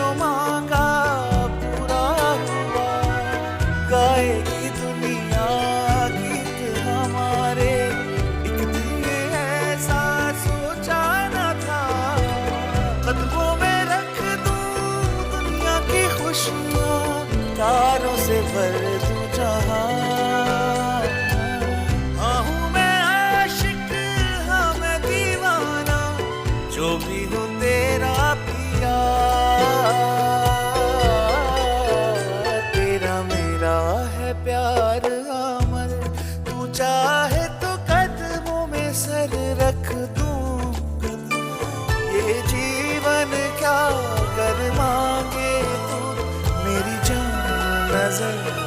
जो मांगा पूरा हुआ। गाएगी दुनिया गीत हमारे, एक दिन ऐसा सोचा न था। कदमों में रख दूं दुनिया की खुशियाँ, तारों से भर दूं जहां। हाँ हूँ मैं आशिक, हाँ मैं दीवाना, जो भी हूँ तेरा पिया। तेरा मेरा है प्यार अमर, तू चाहे तो कदमों में सर रख दूं। ये जीवन क्या कर मांगे तू, मेरी जान नजर